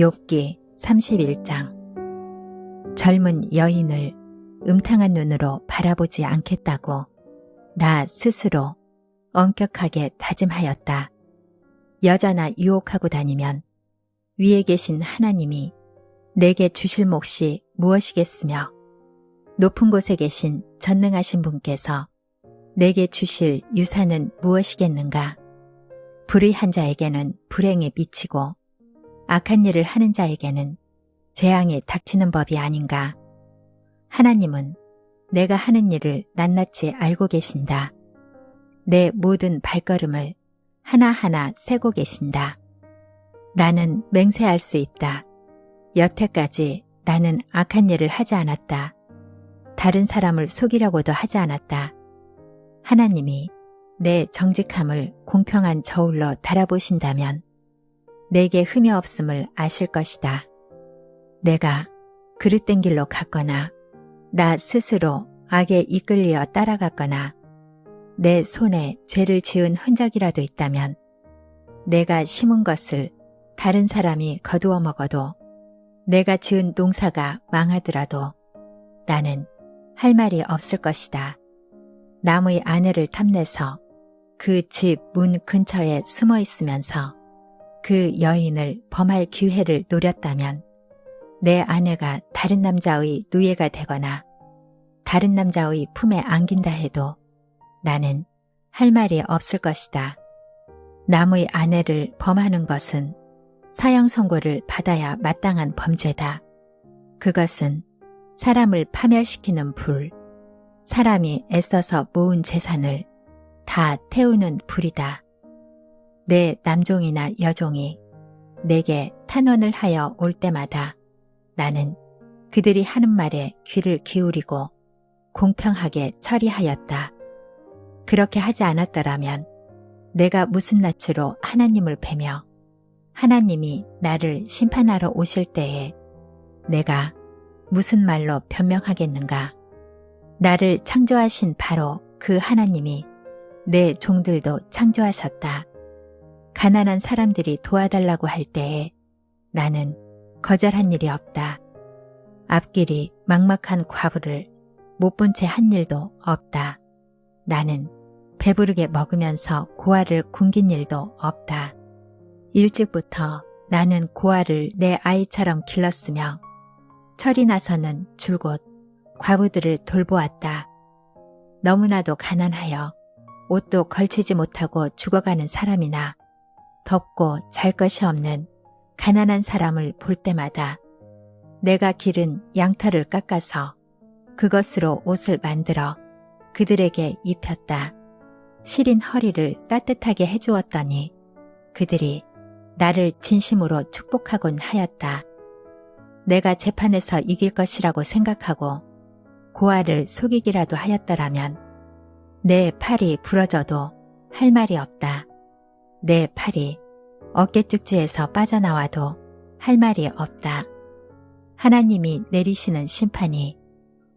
욥기 31장. 젊은 여인을 음탕한 눈으로 바라보지 않겠다고 나 스스로 엄격하게 다짐하였다. 여자나 유혹하고 다니면 위에 계신 하나님이 내게 주실 몫이 무엇이겠으며 높은 곳에 계신 전능하신 분께서 내게 주실 유산은 무엇이겠는가. 불의한 자에게는 불행이 미치고 악한 일을 하는 자에게는 재앙이 닥치는 법이 아닌가. 하나님은 내가 하는 일을 낱낱이 알고 계신다. 내 모든 발걸음을 하나하나 세고 계신다. 나는 맹세할 수 있다. 여태까지 나는 악한 일을 하지 않았다. 다른 사람을 속이려고도 하지 않았다. 하나님이 내 정직함을 공평한 저울로 달아보신다면 내게 흠이 없음을 아실 것이다. 내가 그릇된 길로 갔거나 나 스스로 악에 이끌려 따라갔거나 내 손에 죄를 지은 흔적이라도 있다면 내가 심은 것을 다른 사람이 거두어 먹어도 내가 지은 농사가 망하더라도 나는 할 말이 없을 것이다. 남의 아내를 탐내서 그 집 문 근처에 숨어 있으면서 그 여인을 범할 기회를 노렸다면 내 아내가 다른 남자의 노예가 되거나 다른 남자의 품에 안긴다 해도 나는 할 말이 없을 것이다. 남의 아내를 범하는 것은 사형 선고를 받아야 마땅한 범죄다. 그것은 사람을 파멸시키는 불, 사람이 애써서 모은 재산을 다 태우는 불이다. 내 남종이나 여종이 내게 탄원을 하여 올 때마다 나는 그들이 하는 말에 귀를 기울이고 공평하게 처리하였다. 그렇게 하지 않았더라면 내가 무슨 낯으로 하나님을 뵈며 하나님이 나를 심판하러 오실 때에 내가 무슨 말로 변명하겠는가. 나를 창조하신 바로 그 하나님이 내 종들도 창조하셨다. 가난한 사람들이 도와달라고 할 때에 나는 거절한 일이 없다. 앞길이 막막한 과부를 못 본 채 한 일도 없다. 나는 배부르게 먹으면서 고아를 굶긴 일도 없다. 일찍부터 나는 고아를 내 아이처럼 길렀으며 철이 나서는 줄곧 과부들을 돌보았다. 너무나도 가난하여 옷도 걸치지 못하고 죽어가는 사람이나 덥고 잘 것이 없는 가난한 사람을 볼 때마다 내가 기른 양털을 깎아서 그것으로 옷을 만들어 그들에게 입혔다. 시린 허리를 따뜻하게 해주었더니 그들이 나를 진심으로 축복하곤 하였다. 내가 재판에서 이길 것이라고 생각하고 고아를 속이기라도 하였더라면 내 팔이 부러져도 할 말이 없다. 내 팔이 어깨쭉지에서 빠져나와도 할 말이 없다. 하나님이 내리시는 심판이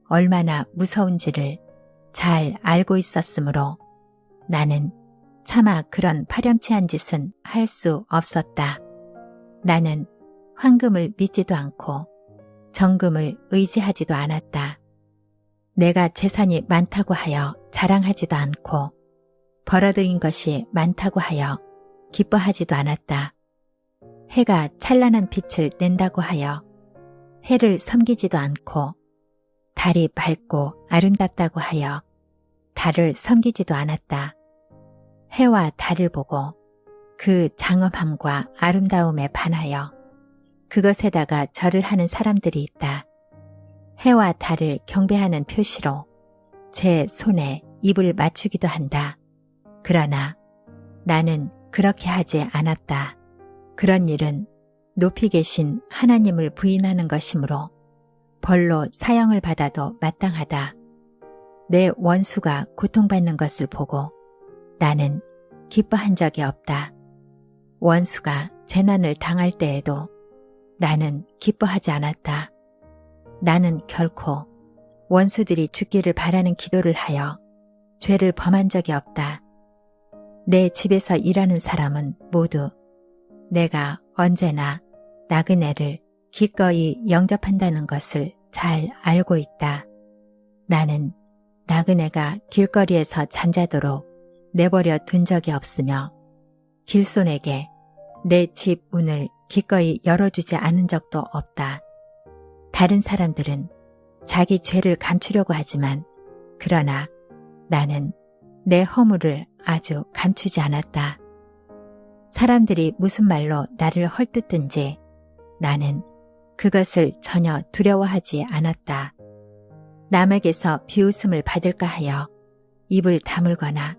얼마나 무서운지를 잘 알고 있었으므로 나는 차마 그런 파렴치한 짓은 할 수 없었다. 나는 황금을 믿지도 않고 정금을 의지하지도 않았다. 내가 재산이 많다고 하여 자랑하지도 않고 벌어들인 것이 많다고 하여 기뻐하지도 않았다. 해가 찬란한 빛을 낸다고 하여 해를 섬기지도 않고 달이 밝고 아름답다고 하여 달을 섬기지도 않았다. 해와 달을 보고 그 장엄함과 아름다움에 반하여 그것에다가 절을 하는 사람들이 있다. 해와 달을 경배하는 표시로 제 손에 입을 맞추기도 한다. 그러나 나는 그렇게 하지 않았다. 그런 일은 높이 계신 하나님을 부인하는 것이므로 벌로 사형을 받아도 마땅하다. 내 원수가 고통받는 것을 보고 나는 기뻐한 적이 없다. 원수가 재난을 당할 때에도 나는 기뻐하지 않았다. 나는 결코 원수들이 죽기를 바라는 기도를 하여 죄를 범한 적이 없다. 내 집에서 일하는 사람은 모두 내가 언제나 나그네를 기꺼이 영접한다는 것을 잘 알고 있다. 나는 나그네가 길거리에서 잠자도록 내버려 둔 적이 없으며 길손에게 내 집 문을 기꺼이 열어주지 않은 적도 없다. 다른 사람들은 자기 죄를 감추려고 하지만 그러나 나는 내 허물을 아주 감추지 않았다. 사람들이 무슨 말로 나를 헐뜯든지 나는 그것을 전혀 두려워하지 않았다. 남에게서 비웃음을 받을까 하여 입을 다물거나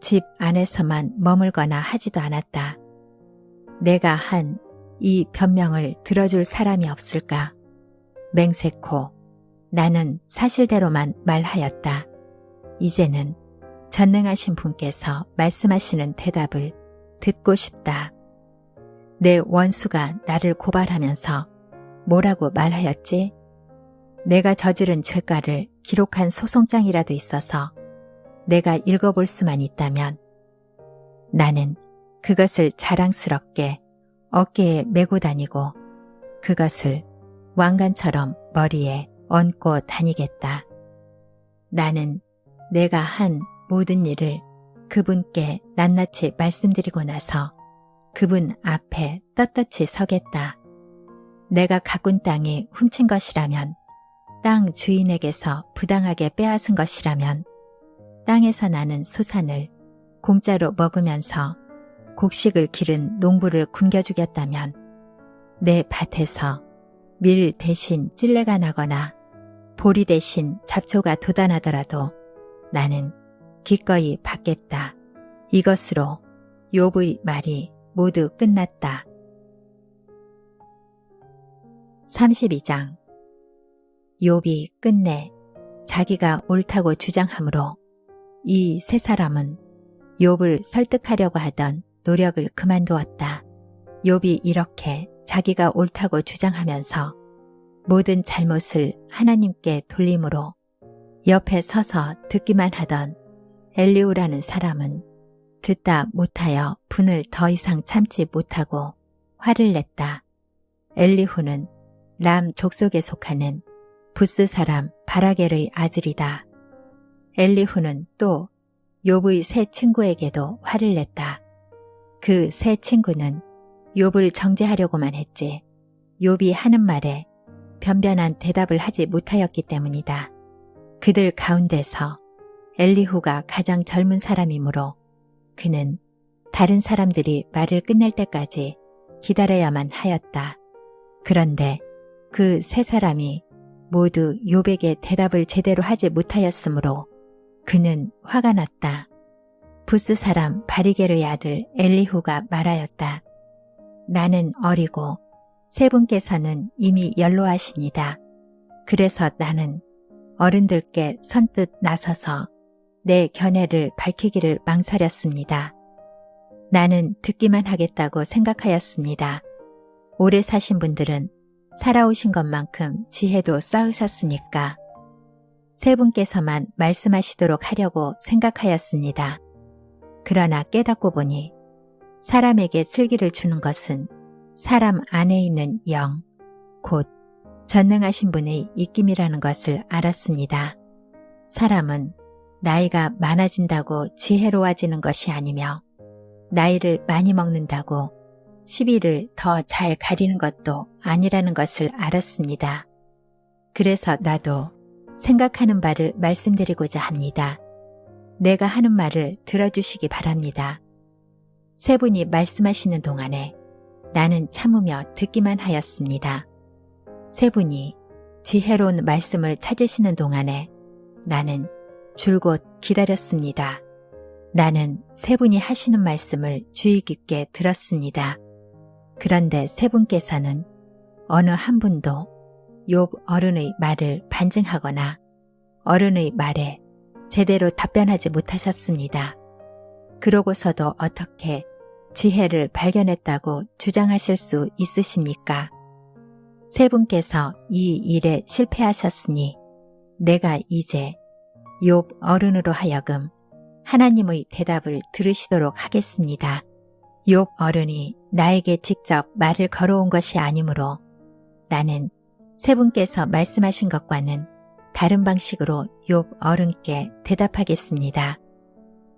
집 안에서만 머물거나 하지도 않았다. 내가 한 이 변명을 들어줄 사람이 없을까? 맹세코 나는 사실대로만 말하였다. 이제는 전능하신 분께서 말씀하시는 대답을 듣고 싶다. 내 원수가 나를 고발하면서 뭐라고 말하였지? 내가 저지른 죄가를 기록한 소송장이라도 있어서 내가 읽어볼 수만 있다면 나는 그것을 자랑스럽게 어깨에 메고 다니고 그것을 왕관처럼 머리에 얹고 다니겠다. 나는 내가 한 모든 일을 그분께 낱낱이 말씀드리고 나서 그분 앞에 떳떳이 서겠다. 내가 가꾼 땅이 훔친 것이라면, 땅 주인에게서 부당하게 빼앗은 것이라면, 땅에서 나는 소산을 공짜로 먹으면서 곡식을 기른 농부를 굶겨주겠다면, 내 밭에서 밀 대신 찔레가 나거나 보리 대신 잡초가 돋아나더라도 나는 기꺼이 받겠다. 이것으로 욥의 말이 모두 끝났다. 32장. 욥이 끝내 자기가 옳다고 주장하므로 이 세 사람은 욥을 설득하려고 하던 노력을 그만두었다. 욥이 이렇게 자기가 옳다고 주장하면서 모든 잘못을 하나님께 돌림으로 옆에 서서 듣기만 하던 엘리후라는 사람은 듣다 못하여 분을 더 이상 참지 못하고 화를 냈다. 엘리후는 람 족속에 속하는 부스 사람 바라겔의 아들이다. 엘리후는 또 욥의 세 친구에게도 화를 냈다. 그 세 친구는 욥을 정죄하려고만 했지 욥이 하는 말에 변변한 대답을 하지 못하였기 때문이다. 그들 가운데서 엘리후가 가장 젊은 사람이므로 그는 다른 사람들이 말을 끝낼 때까지 기다려야만 하였다. 그런데 그 세 사람이 모두 욥에게 대답을 제대로 하지 못하였으므로 그는 화가 났다. 부스 사람 바리겔의 아들 엘리후가 말하였다. 나는 어리고 세 분께서는 이미 연로하십니다. 그래서 나는 어른들께 선뜻 나서서 내 견해를 밝히기를 망설였습니다. 나는 듣기만 하겠다고 생각하였습니다. 오래 사신 분들은 살아오신 것만큼 지혜도 쌓으셨으니까 세 분께서만 말씀하시도록 하려고 생각하였습니다. 그러나 깨닫고 보니 사람에게 슬기를 주는 것은 사람 안에 있는 영, 곧 전능하신 분의 입김이라는 것을 알았습니다. 사람은 나이가 많아진다고 지혜로워지는 것이 아니며 나이를 많이 먹는다고 시비를 더 잘 가리는 것도 아니라는 것을 알았습니다. 그래서 나도 생각하는 바를 말씀드리고자 합니다. 내가 하는 말을 들어주시기 바랍니다. 세 분이 말씀하시는 동안에 나는 참으며 듣기만 하였습니다. 세 분이 지혜로운 말씀을 찾으시는 동안에 나는 줄곧 기다렸습니다. 나는 세 분이 하시는 말씀을 주의 깊게 들었습니다. 그런데 세 분께서는 어느 한 분도 욥 어른의 말을 반증하거나 어른의 말에 제대로 답변하지 못하셨습니다. 그러고서도 어떻게 지혜를 발견했다고 주장하실 수 있으십니까? 세 분께서 이 일에 실패하셨으니 내가 이제 욥 어른으로 하여금 하나님의 대답을 들으시도록 하겠습니다. 욥 어른이 나에게 직접 말을 걸어온 것이 아니므로 나는 세 분께서 말씀하신 것과는 다른 방식으로 욥 어른께 대답하겠습니다.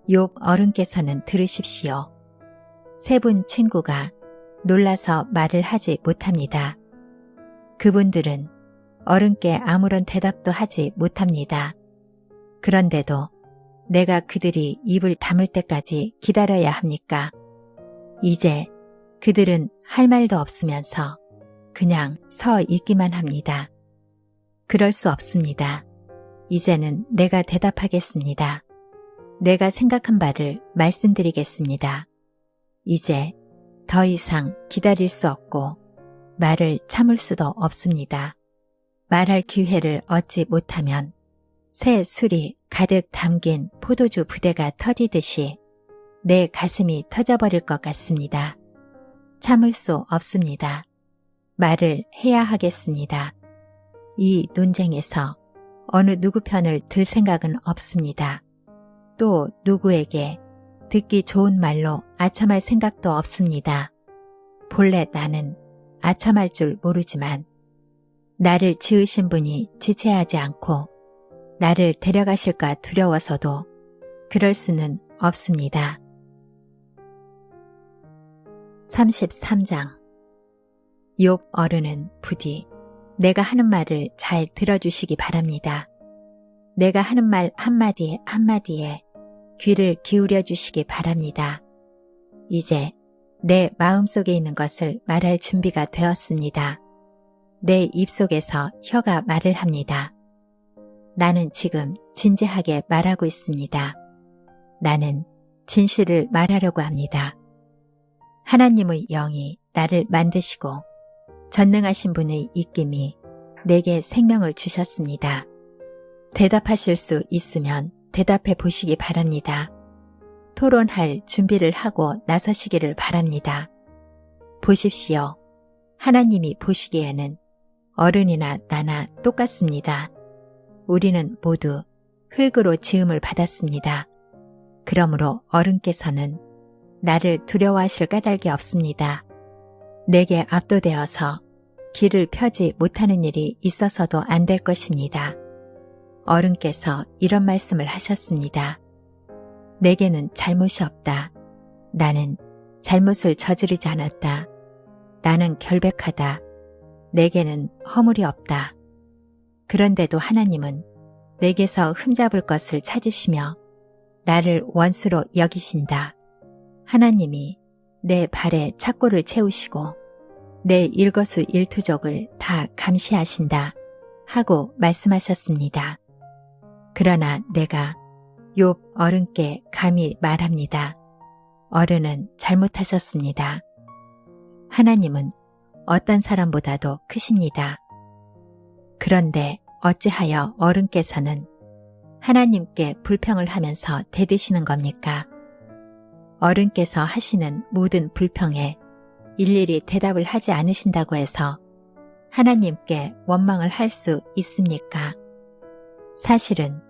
욥 어른께서는 들으십시오. 세 분 친구가 놀라서 말을 하지 못합니다. 그분들은 어른께 아무런 대답도 하지 못합니다. 그런데도 내가 그들이 입을 다물 때까지 기다려야 합니까? 이제 그들은 할 말도 없으면서 그냥 서 있기만 합니다. 그럴 수 없습니다. 이제는 내가 대답하겠습니다. 내가 생각한 바를 말씀드리겠습니다. 이제 더 이상 기다릴 수 없고 말을 참을 수도 없습니다. 말할 기회를 얻지 못하면 새 술이 가득 담긴 포도주 부대가 터지듯이 내 가슴이 터져버릴 것 같습니다. 참을 수 없습니다. 말을 해야 하겠습니다. 이 논쟁에서 어느 누구 편을 들 생각은 없습니다. 또 누구에게 듣기 좋은 말로 아첨할 생각도 없습니다. 본래 나는 아첨할 줄 모르지만 나를 지으신 분이 지체하지 않고 나를 데려가실까 두려워서도 그럴 수는 없습니다. 33장 욥 어른은 부디 내가 하는 말을 잘 들어주시기 바랍니다. 내가 하는 말 한마디 한마디에 귀를 기울여 주시기 바랍니다. 이제 내 마음속에 있는 것을 말할 준비가 되었습니다. 내 입속에서 혀가 말을 합니다. 나는 지금 진지하게 말하고 있습니다. 나는 진실을 말하려고 합니다. 하나님의 영이 나를 만드시고 전능하신 분의 입김이 내게 생명을 주셨습니다. 대답하실 수 있으면 대답해 보시기 바랍니다. 토론할 준비를 하고 나서시기를 바랍니다. 보십시오. 하나님이 보시기에는 어른이나 나나 똑같습니다. 우리는 모두 흙으로 지음을 받았습니다. 그러므로 어른께서는 나를 두려워하실 까닭이 없습니다. 내게 압도되어서 길을 펴지 못하는 일이 있어서도 안 될 것입니다. 어른께서 이런 말씀을 하셨습니다. 내게는 잘못이 없다. 나는 잘못을 저지르지 않았다. 나는 결백하다. 내게는 허물이 없다. 그런데도 하나님은 내게서 흠잡을 것을 찾으시며 나를 원수로 여기신다. 하나님이 내 발에 착고를 채우시고 내 일거수일투족을 다 감시하신다 하고 말씀하셨습니다. 그러나 내가 욥 어른께 감히 말합니다. 어른은 잘못하셨습니다. 하나님은 어떤 사람보다도 크십니다. 그런데 어찌하여 어른께서는 하나님께 불평을 하면서 대드시는 겁니까? 어른께서 하시는 모든 불평에 일일이 대답을 하지 않으신다고 해서 하나님께 원망을 할 수 있습니까? 사실은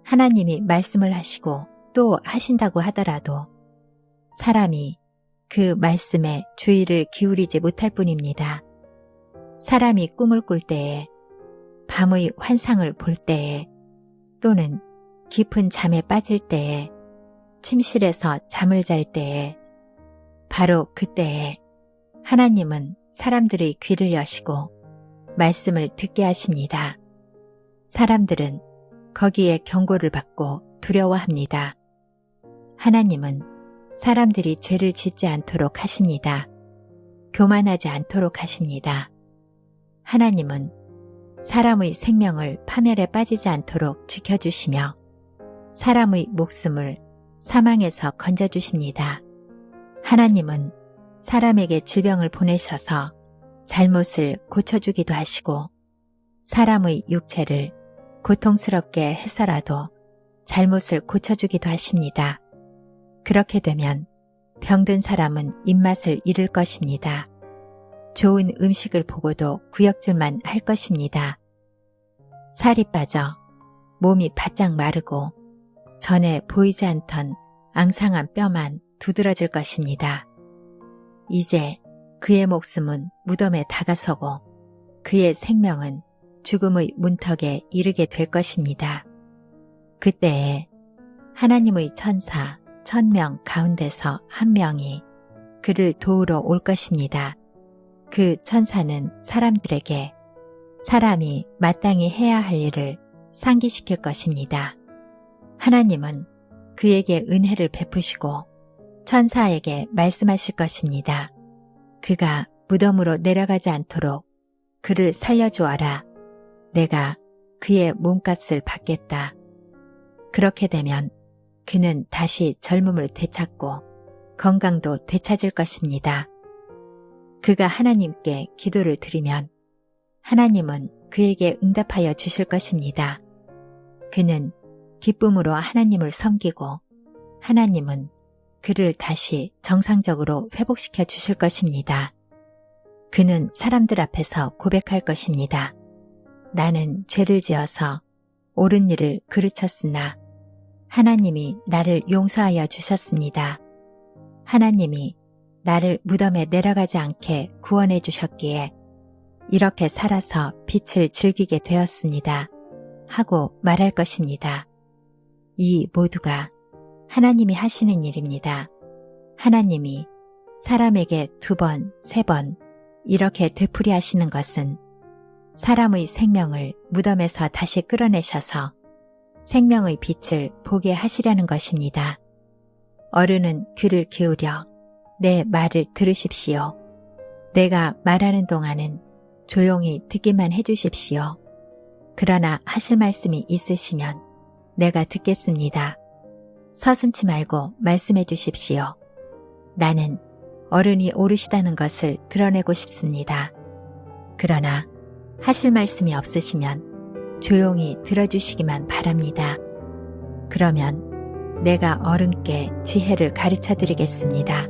하나님이 말씀을 하시고 또 하신다고 하더라도 사람이 그 말씀에 주의를 기울이지 못할 뿐입니다. 사람이 꿈을 꿀 때에, 밤의 환상을 볼 때에, 또는 깊은 잠에 빠질 때에, 침실에서 잠을 잘 때에, 바로 그때에 하나님은 사람들의 귀를 여시고 말씀을 듣게 하십니다. 사람들은 거기에 경고를 받고 두려워합니다. 하나님은 사람들이 죄를 짓지 않도록 하십니다. 교만하지 않도록 하십니다. 하나님은 사람의 생명을 파멸에 빠지지 않도록 지켜주시며 사람의 목숨을 사망에서 건져주십니다. 하나님은 사람에게 질병을 보내셔서 잘못을 고쳐주기도 하시고 사람의 육체를 고통스럽게 해서라도 잘못을 고쳐주기도 하십니다. 그렇게 되면 병든 사람은 입맛을 잃을 것입니다. 좋은 음식을 보고도 구역질만 할 것입니다. 살이 빠져 몸이 바짝 마르고 전에 보이지 않던 앙상한 뼈만 두드러질 것입니다. 이제 그의 목숨은 무덤에 다가서고 그의 생명은 죽음의 문턱에 이르게 될 것입니다. 그때에 하나님의 천사 1000명 가운데서 한 명이 그를 도우러 올 것입니다. 그 천사는 사람들에게 사람이 마땅히 해야 할 일을 상기시킬 것입니다. 하나님은 그에게 은혜를 베푸시고 천사에게 말씀하실 것입니다. 그가 무덤으로 내려가지 않도록 그를 살려주어라. 내가 그의 몸값을 받겠다. 그렇게 되면 그는 다시 젊음을 되찾고 건강도 되찾을 것입니다. 그가 하나님께 기도를 드리면 하나님은 그에게 응답하여 주실 것입니다. 그는 기쁨으로 하나님을 섬기고 하나님은 그를 다시 정상적으로 회복시켜 주실 것입니다. 그는 사람들 앞에서 고백할 것입니다. 나는 죄를 지어서 옳은 일을 그르쳤으나 하나님이 나를 용서하여 주셨습니다. 하나님이 나를 무덤에 내려가지 않게 구원해 주셨기에 이렇게 살아서 빛을 즐기게 되었습니다. 하고 말할 것입니다. 이 모두가 하나님이 하시는 일입니다. 하나님이 사람에게 2번, 3번 이렇게 되풀이 하시는 것은 사람의 생명을 무덤에서 다시 끌어내셔서 생명의 빛을 보게 하시려는 것입니다. 어른은 귀를 기울여 내 말을 들으십시오. 내가 말하는 동안은 조용히 듣기만 해주십시오. 그러나 하실 말씀이 있으시면 내가 듣겠습니다. 서슴지 말고 말씀해 주십시오. 나는 어른이 옳으시다는 것을 드러내고 싶습니다. 그러나 하실 말씀이 없으시면 조용히 들어주시기만 바랍니다. 그러면 내가 어른께 지혜를 가르쳐 드리겠습니다.